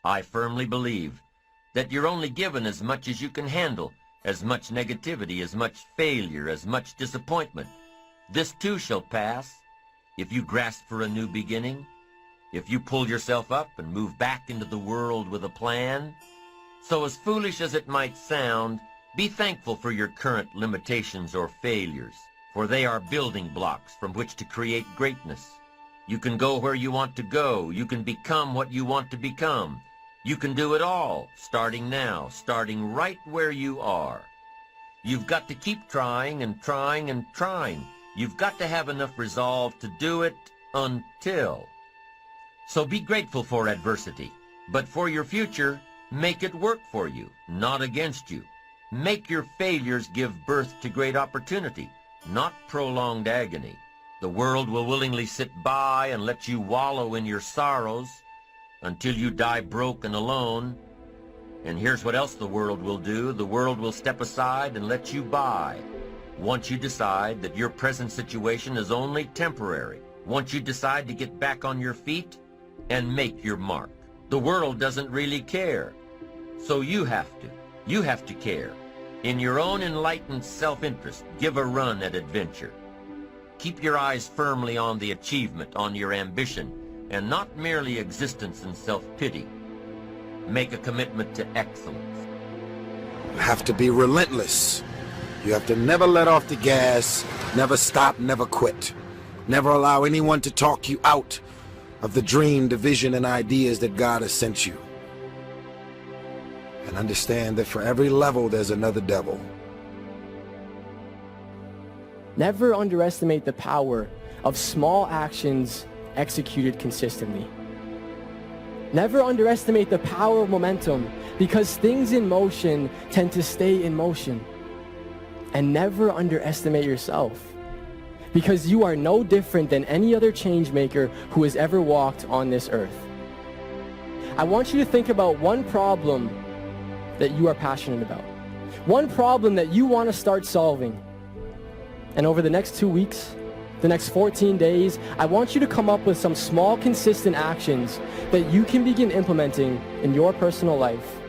I firmly believe that you're only given as much as you can handle, as much negativity, as much failure, as much disappointment. This too shall pass. If you grasp for a new beginning, if you pull yourself up and move back into the world with a plan. So as foolish as it might sound, be thankful for your current limitations or failures, for they are building blocks from which to create greatness. You can go where you want to go. You can become what you want to become. You can do it all, starting now, starting right where you are. You've got to keep trying and trying and trying. You've got to have enough resolve to do it until. So be grateful for adversity, but for your future, make it work for you, not against you. Make your failures give birth to great opportunity, not prolonged agony. The world will willingly sit by and let you wallow in your sorrows until you die broke and alone. And here's what else the world will do. The world will step aside and let you by. Once you decide that your present situation is only temporary, once you decide to get back on your feet and make your mark. The world doesn't really care. So you have to. You have to care. In your own enlightened self-interest, give a run at adventure. Keep your eyes firmly on the achievement, on your ambition, and not merely existence and self-pity. Make a commitment to excellence. You have to be relentless. You have to never let off the gas, never stop, never quit. Never allow anyone to talk you out of the dream, the vision, and ideas that God has sent you. And understand that for every level, there's another devil. Never underestimate the power of small actions executed consistently. Never underestimate the power of momentum, because things in motion tend to stay in motion. And never underestimate yourself, because you are no different than any other change maker who has ever walked on this earth. I want you to think about one problem that you are passionate about. One problem that you want to start solving. And over the next 2 weeks, the next 14 days, I want you to come up with some small, consistent actions that you can begin implementing in your personal life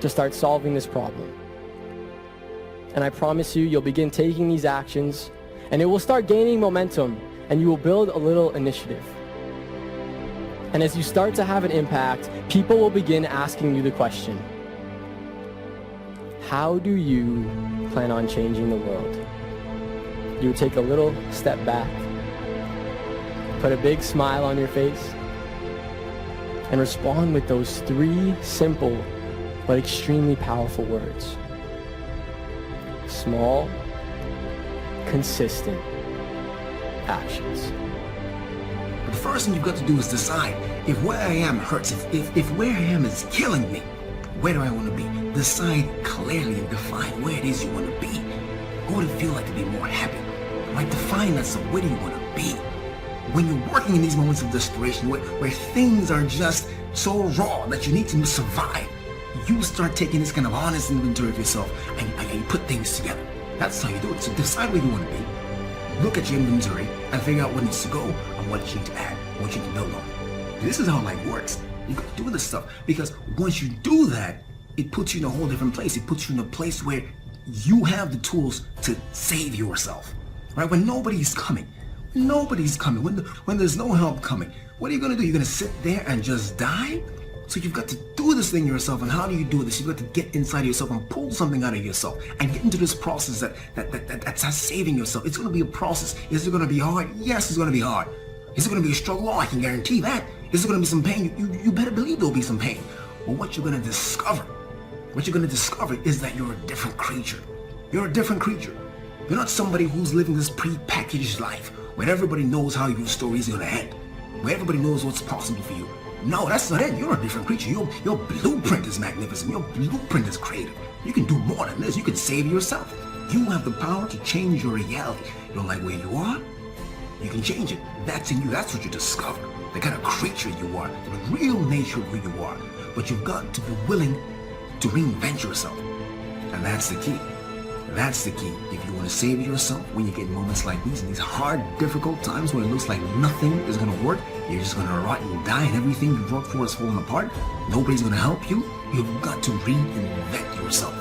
to start solving this problem. And I promise you, you'll begin taking these actions, and it will start gaining momentum, and you will build a little initiative. And as you start to have an impact, people will begin asking you the question, how do you plan on changing the world? You take a little step back, put a big smile on your face, and respond with those 3 simple but extremely powerful words. Small, consistent actions. But the first thing you've got to do is decide if where I am hurts, if where I am is killing me, where do I want to be? Decide clearly and define where it is you want to be. What would it feel like to be more happy? Right? Define that. So where do you want to be? When you're working in these moments of desperation, where things are just so raw that you need to survive, you start taking this kind of honest inventory of yourself and you put things together. That's how you do it. So decide where you want to be, look at your inventory, and figure out what needs to go and what you need to add, what you need to build on. This is how life works. You got to do this stuff, because once you do that, it puts you in a whole different place. It puts you in a place where you have the tools to save yourself. Right? When nobody's coming, when there's no help coming, what are you going to do? You're going to sit there and just die? So you've got to do this thing yourself. And how do you do this? You've got to get inside of yourself and pull something out of yourself and get into this process that's saving yourself. It's going to be a process. Is it going to be hard? Yes, it's going to be hard. Is it going to be a struggle? Oh, I can guarantee that. Is it going to be some pain? You better believe there'll be some pain. But what you're going to discover is that you're a different creature. You're a different creature. You're not somebody who's living this pre-packaged life where everybody knows how your story is going to end, where everybody knows what's possible for you. No, that's not it. You're a different creature. Your blueprint is magnificent. Your blueprint is creative. You can do more than this. You can save yourself. You have the power to change your reality. You don't like where you are? You can change it. That's in you. That's what you discover. The kind of creature you are, the real nature of who you are. But you've got to be willing to reinvent yourself. And that's the key. That's the key. If you want to save yourself when you get in moments like these, in these hard, difficult times where it looks like nothing is going to work, you're just going to rot and die and everything you've worked for is falling apart, nobody's going to help you, you've got to reinvent yourself.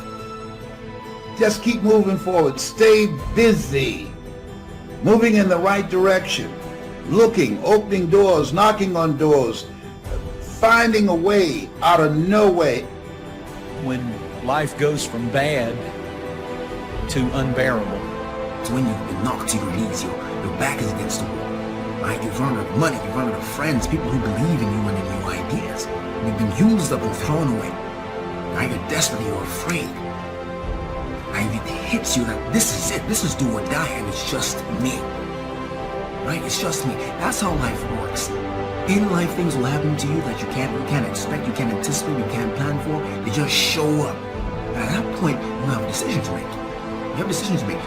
Just keep moving forward. Stay busy. Moving in the right direction. Looking, opening doors, knocking on doors, finding a way out of no way. When life goes from bad to unbearable. It's when you've been knocked to your knees, your back is against the wall, right? You've run out of money, you've run out of friends, people who believe in you and in your ideas. You've been used up and thrown away. Right? You're desperate, you're afraid. Right? It hits you that this is it, this is do or die, and it's just me. Right? It's just me. That's how life works. In life, things will happen to you that you can't expect, you can't anticipate, you can't plan for. They just show up. And at that point, you have a decision to make. You have a decision to make.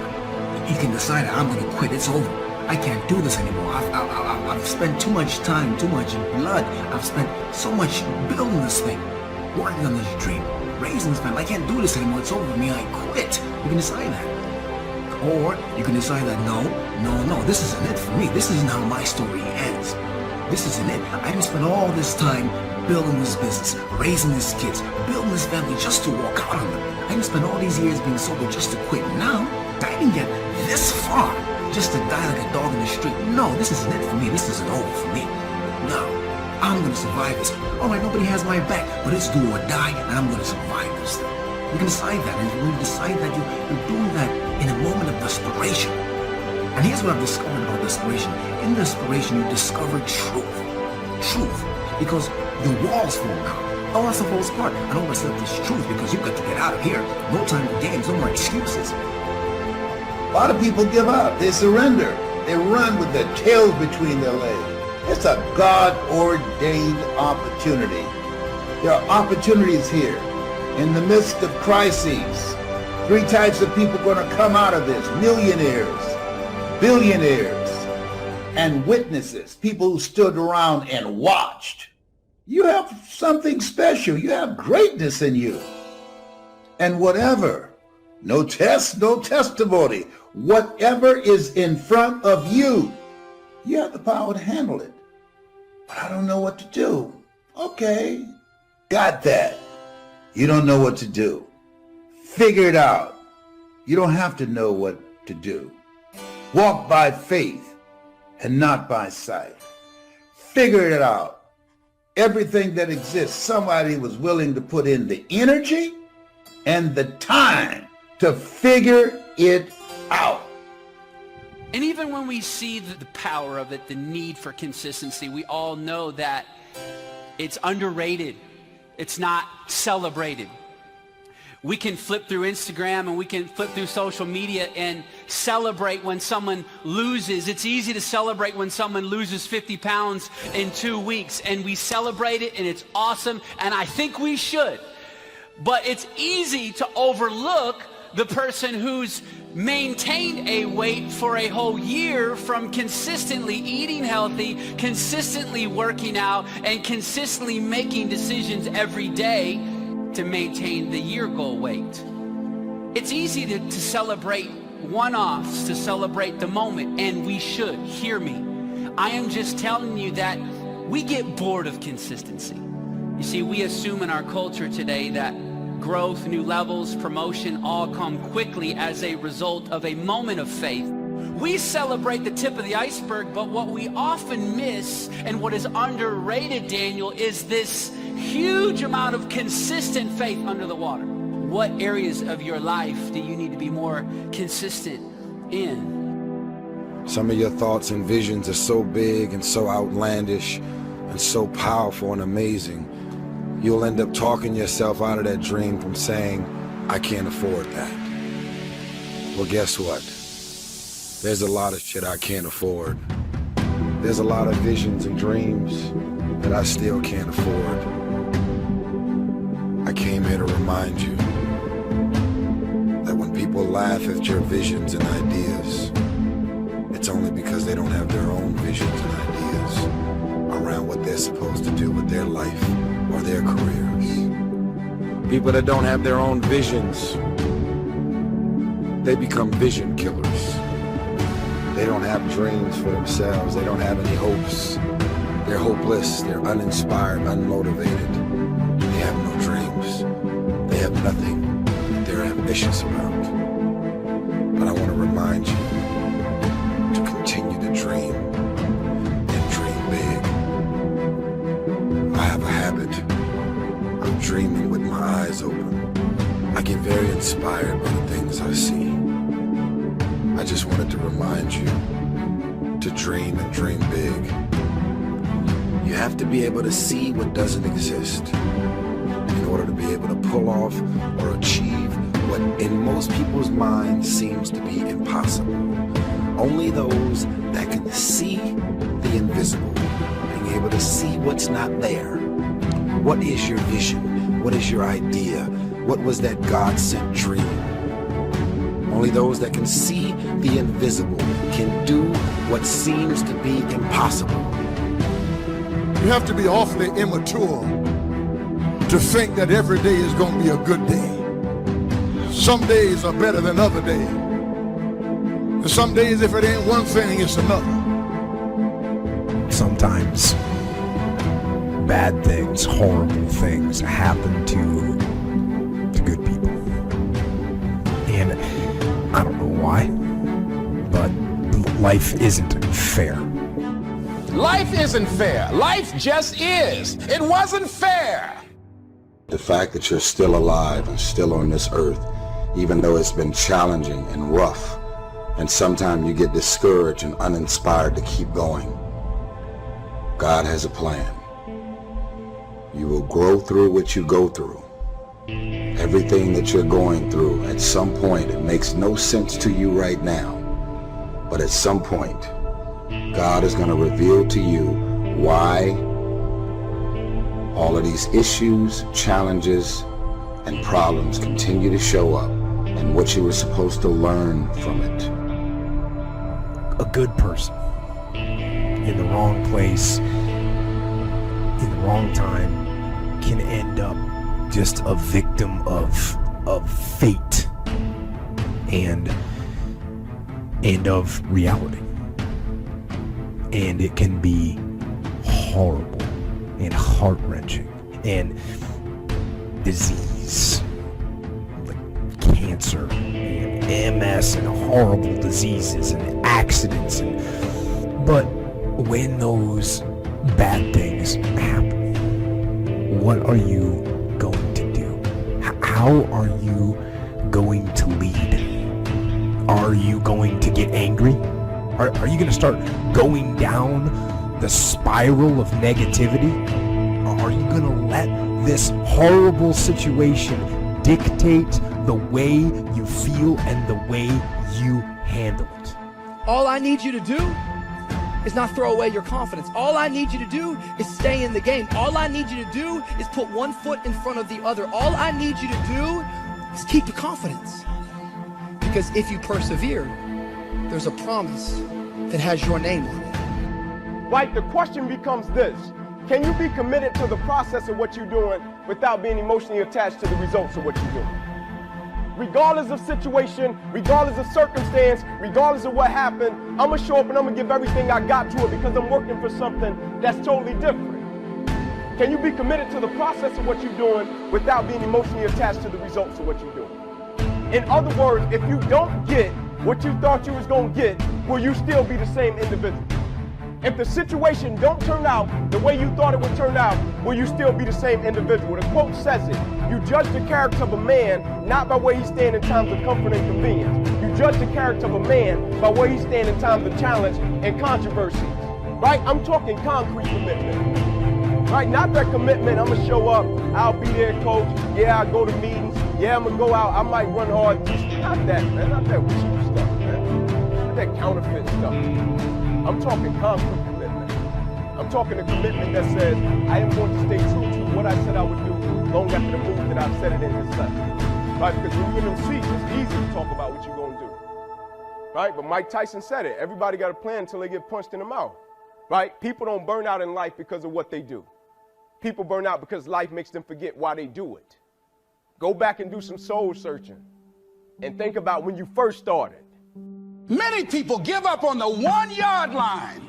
You can decide, I'm going to quit. It's over. I can't do this anymore. I've spent too much time, too much blood. I've spent so much building this thing, working on this dream, raising this family. I can't do this anymore. It's over for me. I quit. You can decide that. Or you can decide that no, this isn't it for me. This isn't how my story ends. This isn't it. I didn't spend all this time building this business, raising these kids, building this family just to walk out on them. I didn't spend all these years being sober just to quit. Now, I didn't get this far just to die like a dog in the street. No, this isn't it for me. This isn't over for me. No, I'm going to survive this. All right, nobody has my back, but it's do or die, and I'm going to survive this thing. You can decide that, and when you decide that, you're doing that in a moment of desperation. And here's what I've discovered about desperation. In desperation, you discover truth. Truth. Because the walls fall down. All that stuff falls apart. And all that's left is truth, because you've got to get out of here. No time for games, no more excuses. A lot of people give up. They surrender. They run with their tails between their legs. It's a God-ordained opportunity. There are opportunities here. In the midst of crises, 3 types of people are going to come out of this. Millionaires, billionaires, and witnesses. People who stood around and watched. You have something special. You have greatness in you. And whatever, no test, no testimony, whatever is in front of you, you have the power to handle it. But I don't know what to do. Okay, got that. You don't know what to do. Figure it out. You don't have to know what to do. Walk by faith and not by sight. Figure it out. Everything that exists, somebody was willing to put in the energy and the time to figure it out. And even when we see the power of it, the need for consistency, we all know that it's underrated. It's not celebrated. We can flip through Instagram and we can flip through social media and celebrate when someone loses. It's easy to celebrate when someone loses 50 pounds in 2 weeks, and we celebrate it and it's awesome, and I think we should. But it's easy to overlook the person who's maintained a weight for a whole year from consistently eating healthy, consistently working out, and consistently making decisions every day to maintain the year goal weight. It's easy to celebrate one-offs, to celebrate the moment, and we should. Hear me. I am just telling you that we get bored of consistency. You see, we assume in our culture today that growth, new levels, promotion all come quickly as a result of a moment of faith. We celebrate the tip of the iceberg, but what we often miss and what is underrated, Daniel, is this huge amount of consistent faith under the water. What areas of your life do you need to be more consistent in? Some of your thoughts and visions are so big and so outlandish and so powerful and amazing, you'll end up talking yourself out of that dream from saying, I can't afford that. Well, guess what? There's a lot of shit I can't afford. There's a lot of visions and dreams that I still can't afford. I came here to remind you that when people laugh at your visions and ideas, it's only because they don't have their own visions and ideas around what they're supposed to do with their life or their careers. People that don't have their own visions they become vision killers. They don't have dreams for themselves. They don't have any hopes. They're hopeless. They're uninspired, unmotivated. They have no dreams. They have nothing that they're ambitious about. But I want to remind you to continue to dream and dream big. I have a habit of dreaming with my eyes open. I get very inspired by the things I see. I just wanted to remind you to dream and dream big. You have to be able to see what doesn't exist in order to be able to pull off or achieve what in most people's minds seems to be impossible. Only those that can see the invisible, being able to see what's not there. What is your vision? What is your idea? What was that God-sent dream? Only those that can see the invisible can do what seems to be impossible. You have to be awfully immature to think that every day is going to be a good day. Some days are better than other days. And some days, if it ain't one thing, it's another. Sometimes bad things, horrible things happen to good people. And I don't know why, but life isn't fair. Life isn't fair. Life just is. It wasn't fair. The fact that you're still alive and still on this earth, even though it's been challenging and rough, and sometimes you get discouraged and uninspired to keep going. God has a plan. You will grow through what you go through. Everything that you're going through, at some point, it makes no sense to you right now. But at some point, God is going to reveal to you why all of these issues, challenges, and problems continue to show up and what you were supposed to learn from it. A good person in the wrong place, in the wrong time, can end up just a victim of fate and of reality. And it can be horrible and heart-wrenching, and disease like cancer and MS and horrible diseases and accidents, but when those bad things happen, what are you going to do? How are you going to lead? Are you going to get angry? Are you going to start going down the spiral of negativity? Or are you going to let this horrible situation dictate the way you feel and the way you handle it? All I need you to do is not throw away your confidence. All I need you to do is stay in the game. All I need you to do is put one foot in front of the other. All I need you to do is keep the confidence. Because if you persevere, there's a promise that has your name on it. Right, the question becomes this: can you be committed to the process of what you're doing without being emotionally attached to the results of what you're doing? Regardless of situation, regardless of circumstance, regardless of what happened, I'm gonna show up and I'm gonna give everything I got to it because I'm working for something that's totally different. Can you be committed to the process of what you're doing without being emotionally attached to the results of what you're doing? In other words, if you don't get what you thought you was gonna get, will you still be the same individual? If the situation don't turn out the way you thought it would turn out, will you still be the same individual? The quote says it: you judge the character of a man not by where he stands in times of comfort and convenience. You judge the character of a man by where he stands in times of challenge and controversy. Right? I'm talking concrete commitment. Right? Not that commitment, I'm gonna show up, I'll be there, coach, yeah, I'll go to meetings, yeah, I'm gonna go out, I might run hard. Not that, man, not that cheap stuff, man. Not that counterfeit stuff. I'm talking concrete commitment. I'm talking a commitment that says, I am going to stay true to what I said I would do long after the move that I've said it in this lesson. Right? Because when you're in them seats, it's easy to talk about what you're going to do. Right? But Mike Tyson said it. Everybody got a plan until they get punched in the mouth. Right? People don't burn out in life because of what they do. People burn out because life makes them forget why they do it. Go back and do some soul searching. and think about when you first started. Many people give up on the 1 yard line.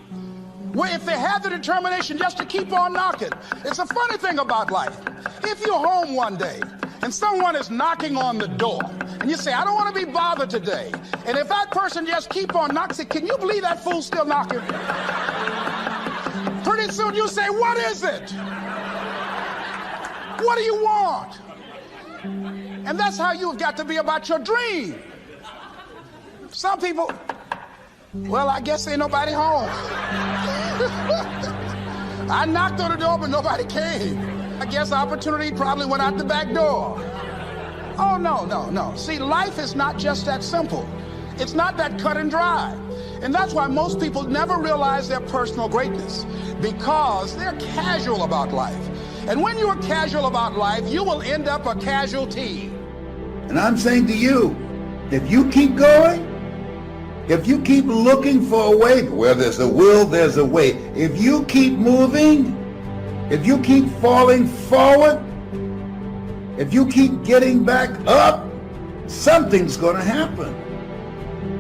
Where if they have the determination just to keep on knocking. It's a funny thing about life. If you're home one day and someone is knocking on the door and you say, I don't want to be bothered today. And if that person just keep on knocking, say, can you believe that fool's still knocking? Pretty soon you say, what is it? What do you want? And that's how you've got to be about your dream. Some people, well, I guess ain't nobody home. I knocked on the door, but nobody came. I guess opportunity probably went out the back door. Oh, no. See, life is not just that simple. It's not that cut and dry. And that's why most people never realize their personal greatness, because they're casual about life. And when you're casual about life, you will end up a casualty. And I'm saying to you, if you keep going, if you keep looking for a way, where there's a will, there's a way. If you keep moving, if you keep falling forward, if you keep getting back up, something's going to happen.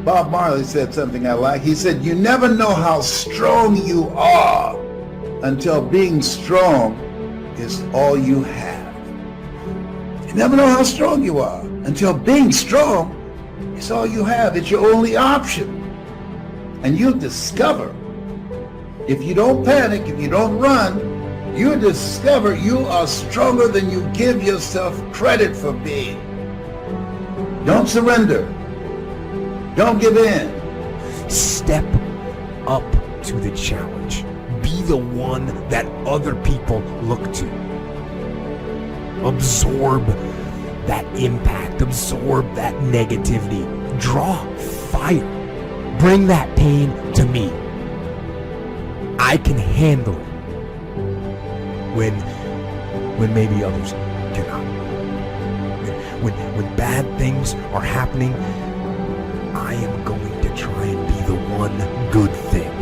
Bob Marley said something I like. He said, you never know how strong you are until being strong is all you have. You never know how strong you are until being strong is all you have. It's your only option. And you'll discover, if you don't panic, if you don't run, you'll discover you are stronger than you give yourself credit for being. Don't surrender. Don't give in. Step up to the challenge. Be the one that other people look to. Absorb that impact. Absorb that negativity. Draw fire. Bring that pain to me. I can handle it when maybe others cannot. When bad things are happening, I am going to try and be the one good thing.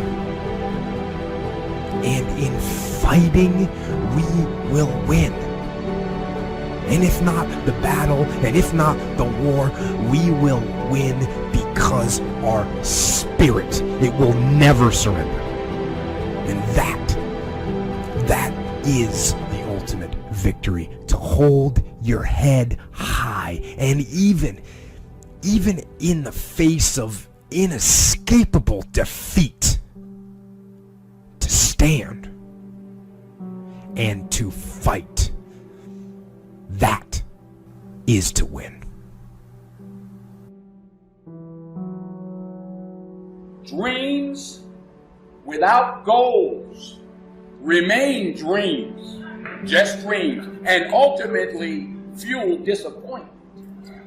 And in fighting, we will win. And if not the battle, and if not the war, we will win because our spirit, it will never surrender. And that is the ultimate victory. To hold your head high, and even in the face of inescapable defeat, to stand and to fight. That is to win. Dreams without goals remain dreams, just dreams, and ultimately fuel disappointment.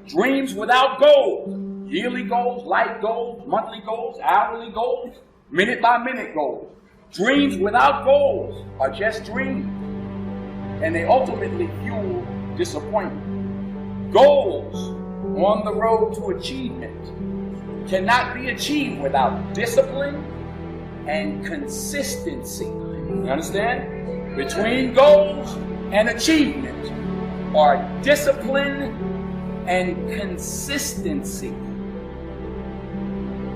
Dreams without goals, yearly goals, life goals, monthly goals, hourly goals, minute by minute goals. Dreams without goals are just dreams, and they ultimately fuel disappointment. Goals on the road to achievement cannot be achieved without discipline and consistency. You understand? Between goals and achievement are discipline and consistency.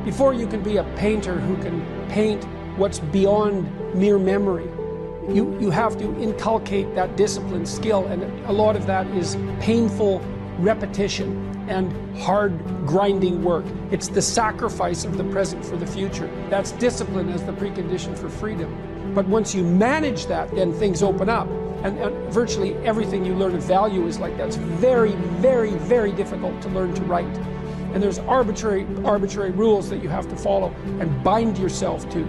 Before you can be a painter who can paint what's beyond mere memory, you have to inculcate that discipline, skill, and a lot of that is painful repetition and hard grinding work. It's the sacrifice of the present for the future. That's discipline as the precondition for freedom. But once you manage that, then things open up. And virtually everything you learn of value is like that. It's very, very, very difficult to learn to write. And there's arbitrary rules that you have to follow and bind yourself to.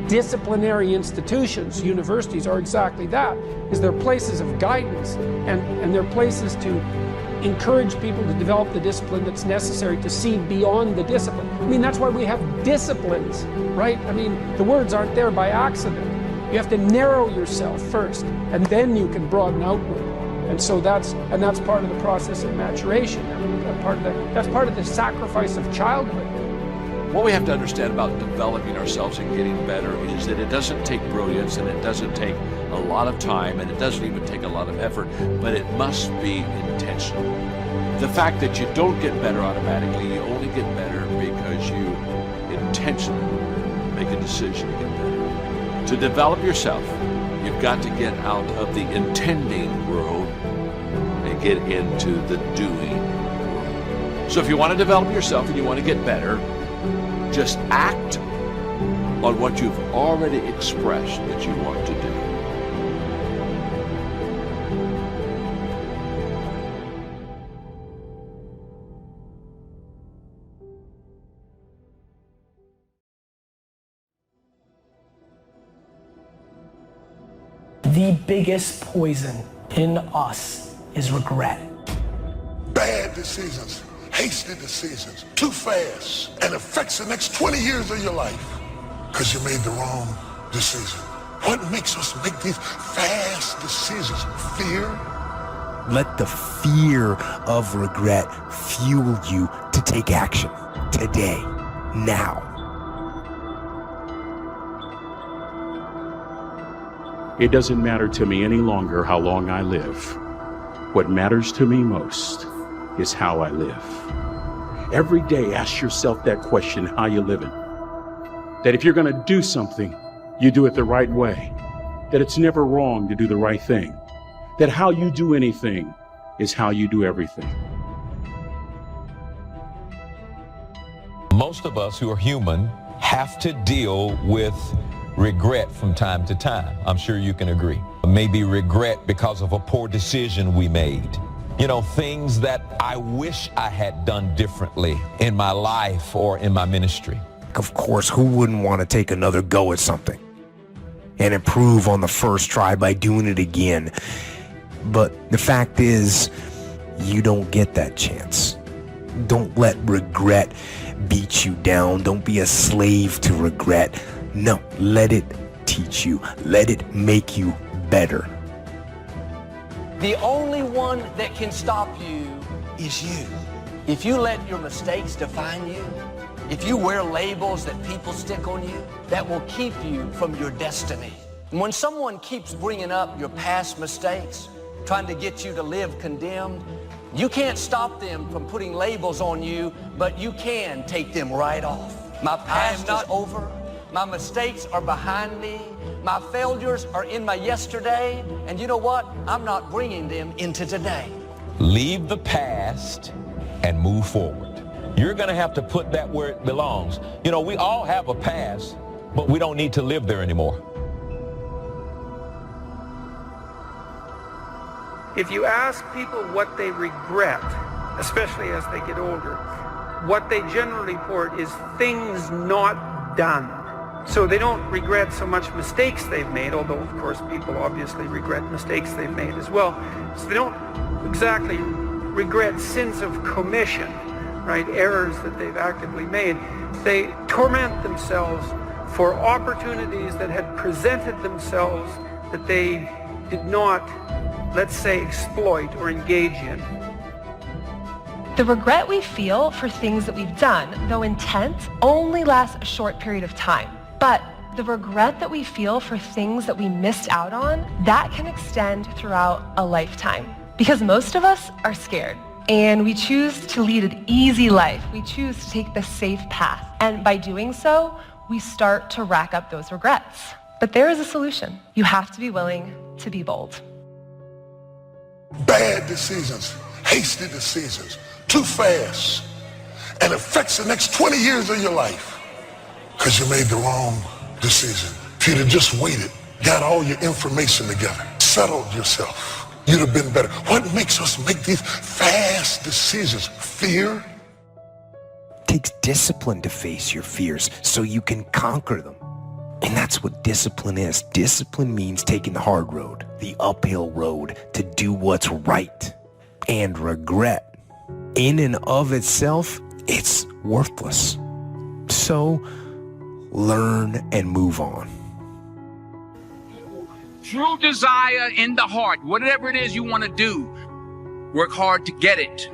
Disciplinary institutions, universities, are exactly that. Is they're places of guidance, and they're places to encourage people to develop the discipline that's necessary to see beyond the discipline. I mean, that's why we have disciplines, right? I mean, the words aren't there by accident. You have to narrow yourself first, and then you can broaden outward. And so that's part of the process of maturation. I mean, that's part of the sacrifice of childhood. What we have to understand about developing ourselves and getting better is that it doesn't take brilliance, and it doesn't take a lot of time, and it doesn't even take a lot of effort, but it must be intentional. The fact that you don't get better automatically, you only get better because you intentionally make a decision to get better. To develop yourself, you've got to get out of the intending world and get into the doing world. So if you want to develop yourself and you want to get better, just act on what you've already expressed that you want to do. The biggest poison in us is regret. Bad decisions, hasty decisions, too fast, and affects the next 20 years of your life because you made the wrong decision. What makes us make these fast decisions? Fear? Let the fear of regret fuel you to take action today, now. It doesn't matter to me any longer how long I live. What matters to me most is how I live. Every day, ask yourself that question, how you living? That if you're gonna do something, you do it the right way. That it's never wrong to do the right thing. That how you do anything is how you do everything. Most of us who are human have to deal with regret from time to time. I'm sure you can agree. Maybe regret because of a poor decision we made. You know, things that I wish I had done differently in my life or in my ministry. Of course, who wouldn't want to take another go at something and improve on the first try by doing it again? But the fact is, you don't get that chance. Don't let regret beat you down. Don't be a slave to regret. No, let it teach you. Let it make you better. The only one that can stop you is you. If you let your mistakes define you, if you wear labels that people stick on you, that will keep you from your destiny. And when someone keeps bringing up your past mistakes, trying to get you to live condemned, you can't stop them from putting labels on you, but you can take them right off. My past is not over. My mistakes are behind me. My failures are in my yesterday. And you know what? I'm not bringing them into today. Leave the past and move forward. You're going to have to put that where it belongs. You know, we all have a past, but we don't need to live there anymore. If you ask people what they regret, especially as they get older, what they generally report is things not done. So they don't regret so much mistakes they've made, although of course people obviously regret mistakes they've made as well. So they don't exactly regret sins of commission, right? Errors that they've actively made. They torment themselves for opportunities that had presented themselves that they did not, let's say, exploit or engage in. The regret we feel for things that we've done, though intense, only lasts a short period of time. But the regret that we feel for things that we missed out on, that can extend throughout a lifetime. Because most of us are scared, and we choose to lead an easy life. We choose to take the safe path. And by doing so, we start to rack up those regrets. But there is a solution. You have to be willing to be bold. Bad decisions, hasty decisions, too fast, and affects the next 20 years of your life because you made the wrong decision. If you'd have just waited, got all your information together, settled yourself, you'd have been better. What makes us make these fast decisions? Fear? It takes discipline to face your fears so you can conquer them. And that's what discipline is. Discipline means taking the hard road, the uphill road, to do what's right. And regret, in and of itself, it's worthless. So, learn and move on. True desire in the heart, whatever it is you want to do, work hard to get it.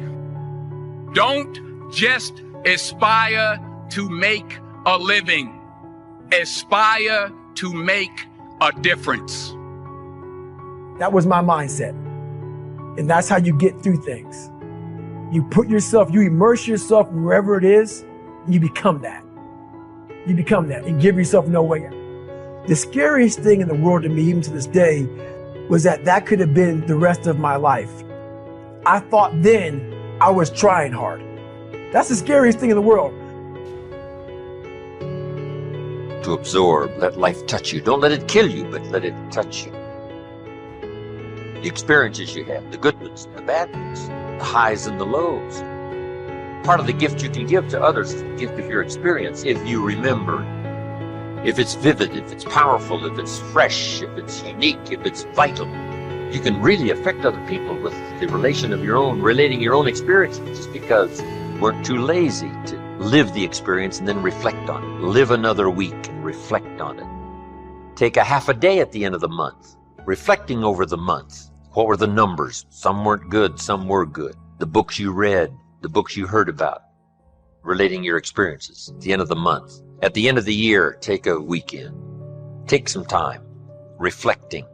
Don't just aspire to make a living. Aspire to make a difference. That was my mindset. And that's how you get through things. You put yourself, you immerse yourself wherever it is, you become that. You become that and give yourself no way out. The scariest thing in the world to me, even to this day, was that could have been the rest of my life. I thought then I was trying hard. That's the scariest thing in the world. To absorb, let life touch you. Don't let it kill you, but let it touch you. The experiences you have, the good ones, the bad ones, the highs and the lows. Part of the gift you can give to others is the gift of your experience if you remember. If it's vivid, if it's powerful, if it's fresh, if it's unique, if it's vital, you can really affect other people with the relating your own experiences, just because we're too lazy to live the experience and then reflect on it. Live another week and reflect on it. Take a half a day at the end of the month, reflecting over the month. What were the numbers? Some weren't good, some were good. The books you read, the books you heard about, relating your experiences at the end of the month. At the end of the year, take a weekend. Take some time reflecting.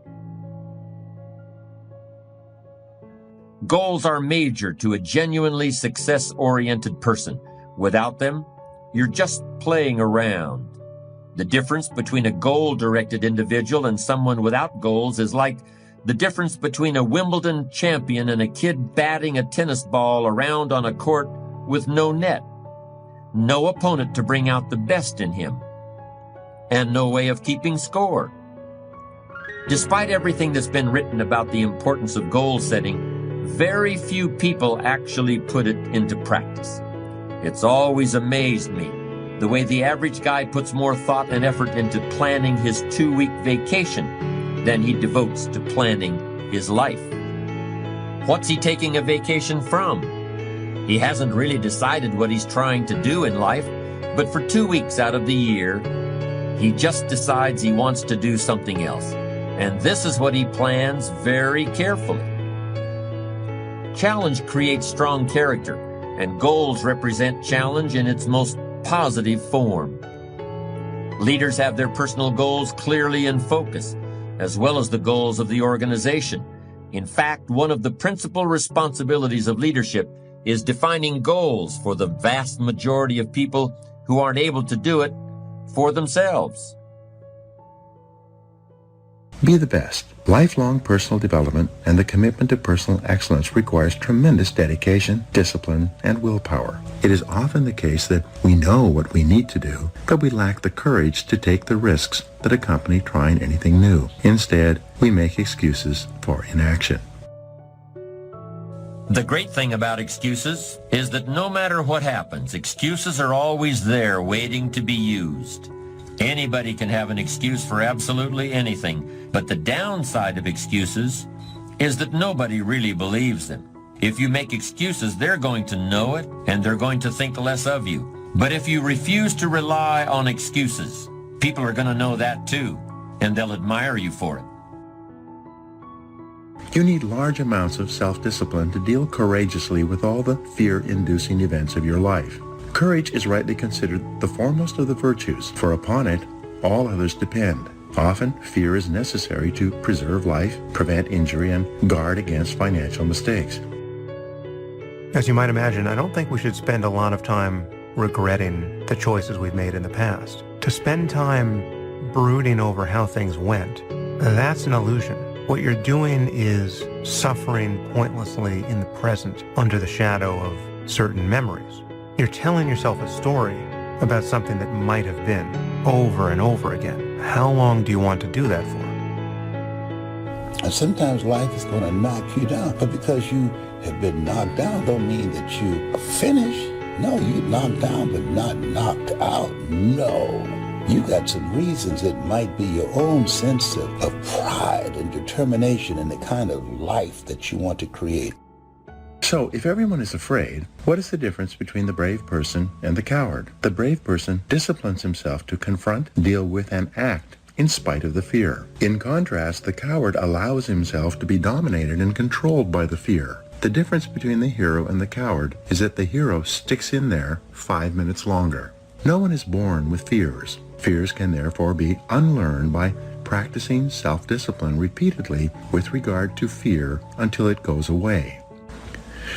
Goals are major to a genuinely success-oriented person. Without them, you're just playing around. The difference between a goal-directed individual and someone without goals is like the difference between a Wimbledon champion and a kid batting a tennis ball around on a court with no net. No opponent to bring out the best in him, and no way of keeping score. Despite everything that's been written about the importance of goal setting, very few people actually put it into practice. It's always amazed me the way the average guy puts more thought and effort into planning his 2-week vacation than he devotes to planning his life. What's he taking a vacation from? He hasn't really decided what he's trying to do in life, but for 2 weeks out of the year, he just decides he wants to do something else. And this is what he plans very carefully. Challenge creates strong character, and goals represent challenge in its most positive form. Leaders have their personal goals clearly in focus, as well as the goals of the organization. In fact, one of the principal responsibilities of leadership is defining goals for the vast majority of people who aren't able to do it for themselves. Be the best. Lifelong personal development and the commitment to personal excellence requires tremendous dedication, discipline, and willpower. It is often the case that we know what we need to do, but we lack the courage to take the risks that accompany trying anything new. Instead, we make excuses for inaction. The great thing about excuses is that no matter what happens, excuses are always there waiting to be used. Anybody can have an excuse for absolutely anything, but the downside of excuses is that nobody really believes them. If you make excuses, they're going to know it, and they're going to think less of you. But if you refuse to rely on excuses, people are going to know that too, and they'll admire you for it. You need large amounts of self-discipline to deal courageously with all the fear-inducing events of your life. Courage is rightly considered the foremost of the virtues, for upon it all others depend. Often, fear is necessary to preserve life, prevent injury, and guard against financial mistakes. As you might imagine, I don't think we should spend a lot of time regretting the choices we've made in the past. To spend time brooding over how things went, that's an illusion. What you're doing is suffering pointlessly in the present under the shadow of certain memories. You're telling yourself a story about something that might have been over and over again. How long do you want to do that for? And sometimes life is going to knock you down, but because you have been knocked down don't mean that you finish. No, you knocked down but not knocked out. No. You got some reasons. It might be your own sense of pride and determination in the kind of life that you want to create. So, if everyone is afraid, what is the difference between the brave person and the coward? The brave person disciplines himself to confront, deal with, and act in spite of the fear. In contrast, the coward allows himself to be dominated and controlled by the fear. The difference between the hero and the coward is that the hero sticks in there 5 minutes longer. No one is born with fears. Fears can therefore be unlearned by practicing self-discipline repeatedly with regard to fear until it goes away.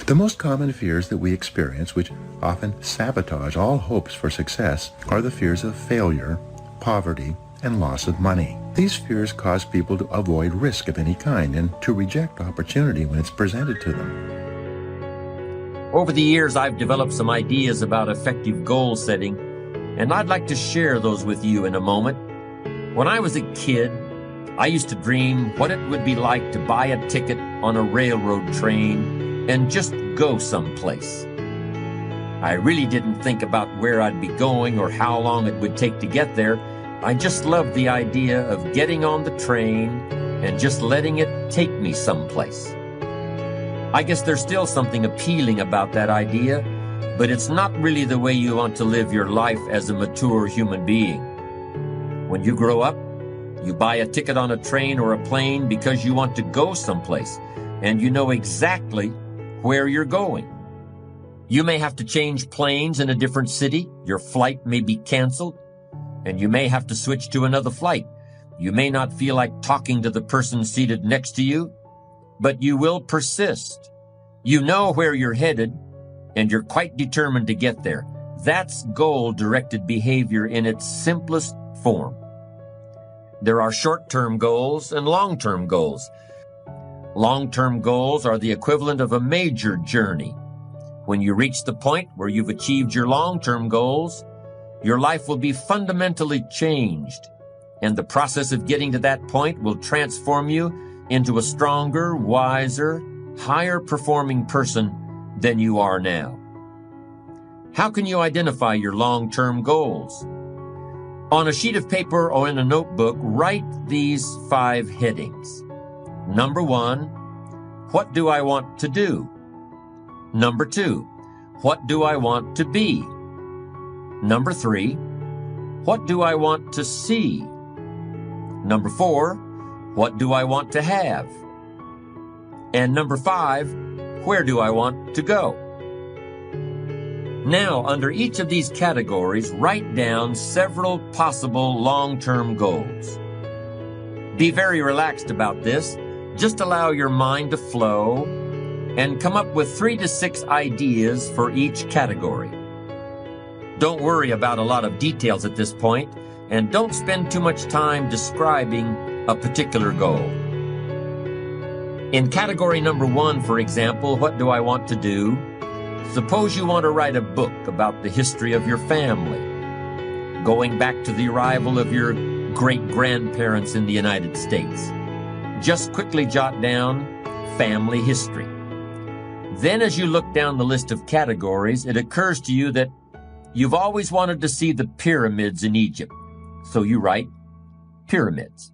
The most common fears that we experience, which often sabotage all hopes for success, are the fears of failure, poverty, and loss of money. These fears cause people to avoid risk of any kind and to reject opportunity when it's presented to them. Over the years, I've developed some ideas about effective goal setting, and I'd like to share those with you in a moment. When I was a kid, I used to dream what it would be like to buy a ticket on a railroad train and just go someplace. I really didn't think about where I'd be going or how long it would take to get there. I just loved the idea of getting on the train and just letting it take me someplace. I guess there's still something appealing about that idea, but it's not really the way you want to live your life as a mature human being. When you grow up, you buy a ticket on a train or a plane because you want to go someplace, and you know exactly where you're going. You may have to change planes in a different city, your flight may be canceled, and you may have to switch to another flight. You may not feel like talking to the person seated next to you, but you will persist. You know where you're headed, and you're quite determined to get there. That's goal-directed behavior in its simplest form. There are short-term goals and long-term goals. Long-term goals are the equivalent of a major journey. When you reach the point where you've achieved your long-term goals, your life will be fundamentally changed, and the process of getting to that point will transform you into a stronger, wiser, higher-performing person than you are now. How can you identify your long-term goals? On a sheet of paper or in a notebook, write these 5 headings. Number 1, what do I want to do? Number 2, what do I want to be? Number 3, what do I want to see? Number 4, what do I want to have? And number 5, where do I want to go? Now, under each of these categories, write down several possible long-term goals. Be very relaxed about this. Just allow your mind to flow and come up with 3 to 6 ideas for each category. Don't worry about a lot of details at this point, and don't spend too much time describing a particular goal. In category number 1, for example, what do I want to do? Suppose you want to write a book about the history of your family, going back to the arrival of your great-grandparents in the United States. Just quickly jot down family history. Then as you look down the list of categories, it occurs to you that you've always wanted to see the pyramids in Egypt. So you write pyramids.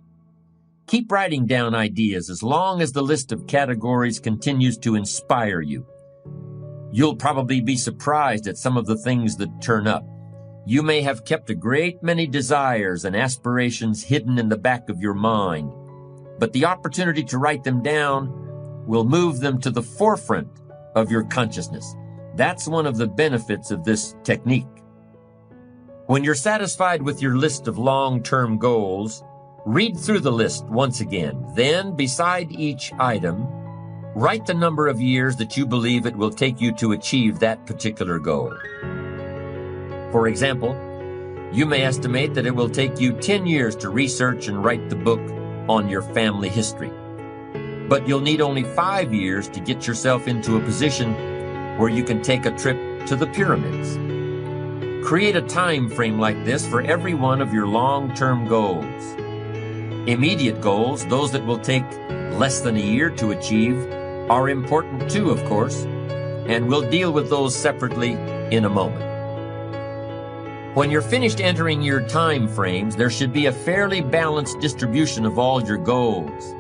Keep writing down ideas as long as the list of categories continues to inspire you. You'll probably be surprised at some of the things that turn up. You may have kept a great many desires and aspirations hidden in the back of your mind, but the opportunity to write them down will move them to the forefront of your consciousness. That's one of the benefits of this technique. When you're satisfied with your list of long-term goals, read through the list once again. Then, beside each item, write the number of years that you believe it will take you to achieve that particular goal. For example, you may estimate that it will take you 10 years to research and write the book on your family history. But you'll need only 5 years to get yourself into a position where you can take a trip to the pyramids. Create a time frame like this for every one of your long-term goals. Immediate goals, those that will take less than a year to achieve, are important too, of course, and we'll deal with those separately in a moment. When you're finished entering your time frames, there should be a fairly balanced distribution of all your goals.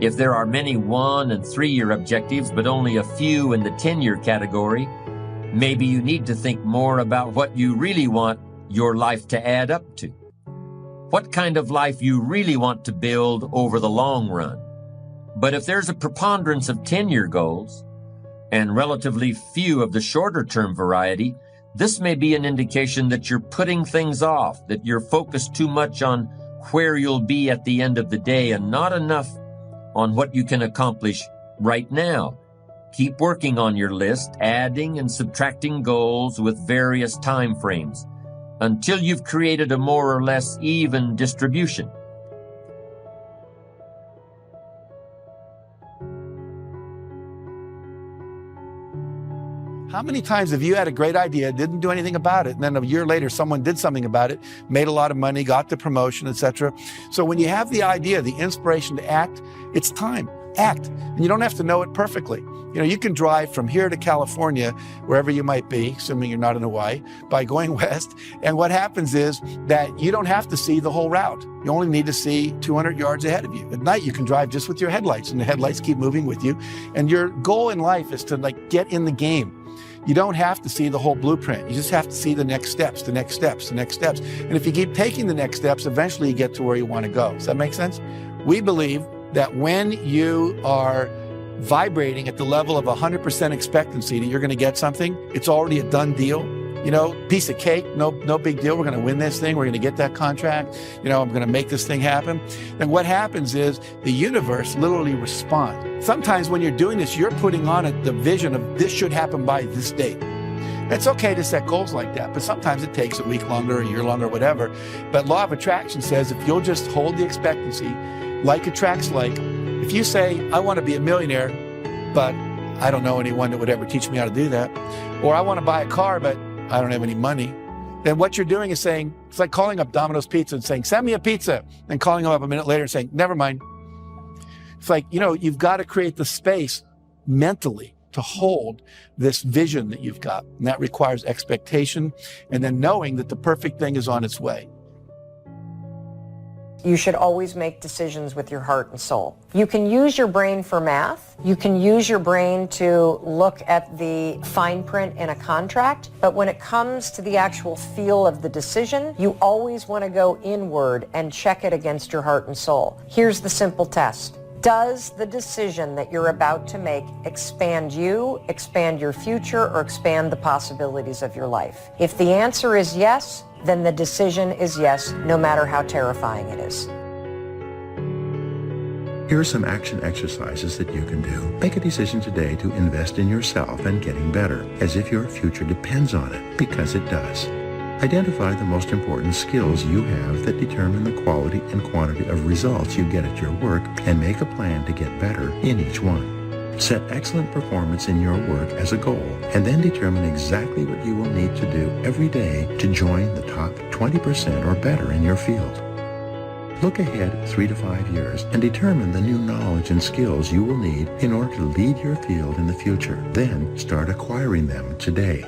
If there are many 1- and 3-year objectives, but only a few in the 10-year category, maybe you need to think more about what you really want your life to add up to. What kind of life you really want to build over the long run. But if there's a preponderance of 10-year goals and relatively few of the shorter-term variety, This may be an indication that you're putting things off, that you're focused too much on where you'll be at the end of the day and not enough on what you can accomplish right now. Keep working on your list, adding and subtracting goals with various time frames until you've created a more or less even distribution. How many times have you had a great idea, didn't do anything about it, and then a year later someone did something about it, made a lot of money, got the promotion, etc.? So when you have the idea, the inspiration to act, it's time. Act. And you don't have to know it perfectly. You know, you can drive from here to California, wherever you might be, assuming you're not in Hawaii, by going west. And what happens is that you don't have to see the whole route. You only need to see 200 yards ahead of you. At night, you can drive just with your headlights, and the headlights keep moving with you. And your goal in life is to get in the game. You don't have to see the whole blueprint. You just have to see the next steps, the next steps, the next steps. And if you keep taking the next steps, eventually you get to where you want to go. Does that make sense? We believe that when you are vibrating at the level of 100% expectancy that you're going to get something, it's already a done deal. You know, piece of cake, no big deal. We're going to win this thing. We're going to get that contract. You know, I'm going to make this thing happen. Then what happens is the universe literally responds. Sometimes when you're doing this, you're putting on the vision of this should happen by this date. It's okay to set goals like that, but sometimes it takes a week longer, a year longer, whatever. But law of attraction says if you'll just hold the expectancy, like attracts like. If you say, I want to be a millionaire, but I don't know anyone that would ever teach me how to do that, or I want to buy a car, but I don't have any money, then what you're doing is saying, it's like calling up Domino's Pizza and saying, send me a pizza, and calling them up a minute later and saying, never mind. It's like, you know, you've got to create the space mentally to hold this vision that you've got. And that requires expectation and then knowing that the perfect thing is on its way. You should always make decisions with your heart and soul. You can use your brain for math. You can use your brain to look at the fine print in a contract. But when it comes to the actual feel of the decision, you always want to go inward and check it against your heart and soul. Here's the simple test. Does the decision that you're about to make expand you, expand your future, or expand the possibilities of your life? If the answer is yes, then the decision is yes, no matter how terrifying it is. Here are some action exercises that you can do. Make a decision today to invest in yourself and getting better, as if your future depends on it, because it does. Identify the most important skills you have that determine the quality and quantity of results you get at your work, and make a plan to get better in each one. Set excellent performance in your work as a goal, and then determine exactly what you will need to do every day to join the top 20% or better in your field. Look ahead 3 to 5 years and determine the new knowledge and skills you will need in order to lead your field in the future. Then start acquiring them today.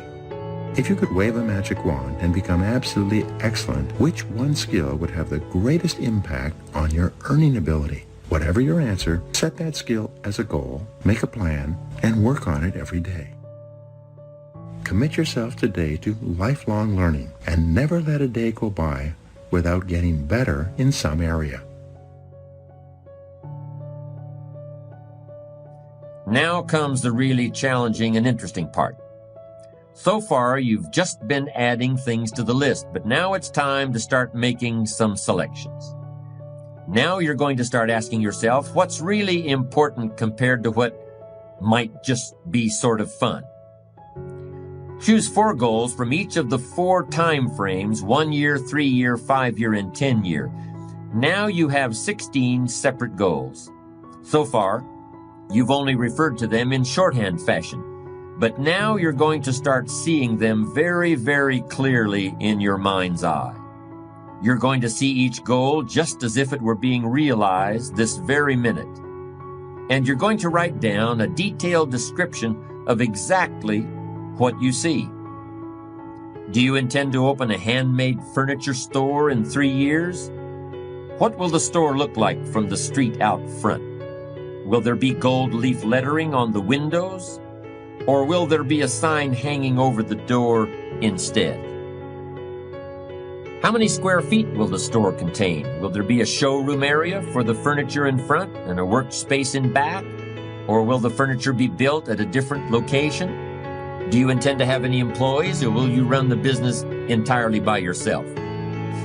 If you could wave a magic wand and become absolutely excellent, which one skill would have the greatest impact on your earning ability? Whatever your answer, set that skill as a goal, make a plan, and work on it every day. Commit yourself today to lifelong learning and never let a day go by without getting better in some area. Now comes the really challenging and interesting part. So far, you've just been adding things to the list, but now it's time to start making some selections. Now you're going to start asking yourself what's really important compared to what might just be sort of fun. Choose 4 goals from each of the 4 time frames, 1 year, 3 year, 5 year, and 10 year. Now you have 16 separate goals. So far, you've only referred to them in shorthand fashion, but now you're going to start seeing them very, very clearly in your mind's eye. You're going to see each goal just as if it were being realized this very minute. And you're going to write down a detailed description of exactly what you see. Do you intend to open a handmade furniture store in 3 years? What will the store look like from the street out front? Will there be gold leaf lettering on the windows? Or will there be a sign hanging over the door instead? How many square feet will the store contain? Will there be a showroom area for the furniture in front and a workspace in back? Or will the furniture be built at a different location? Do you intend to have any employees, or will you run the business entirely by yourself?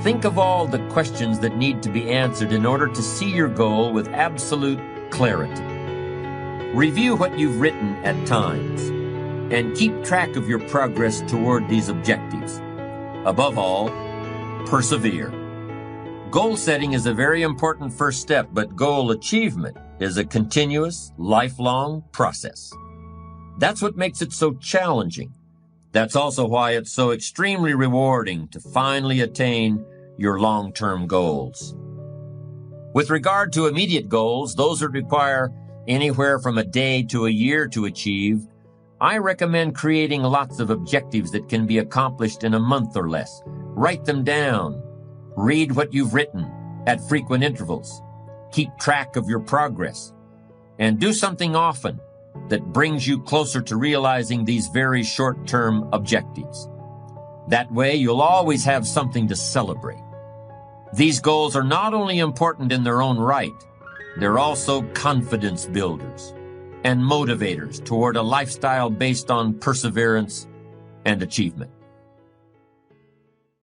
Think of all the questions that need to be answered in order to see your goal with absolute clarity. Review what you've written at times, and keep track of your progress toward these objectives. Above all, persevere. Goal setting is a very important first step, but goal achievement is a continuous, lifelong process. That's what makes it so challenging. That's also why it's so extremely rewarding to finally attain your long-term goals. With regard to immediate goals, those that require anywhere from a day to a year to achieve, I recommend creating lots of objectives that can be accomplished in a month or less. Write them down. Read what you've written at frequent intervals. Keep track of your progress. And do something often that brings you closer to realizing these very short-term objectives. That way, you'll always have something to celebrate. These goals are not only important in their own right, they're also confidence builders and motivators toward a lifestyle based on perseverance and achievement.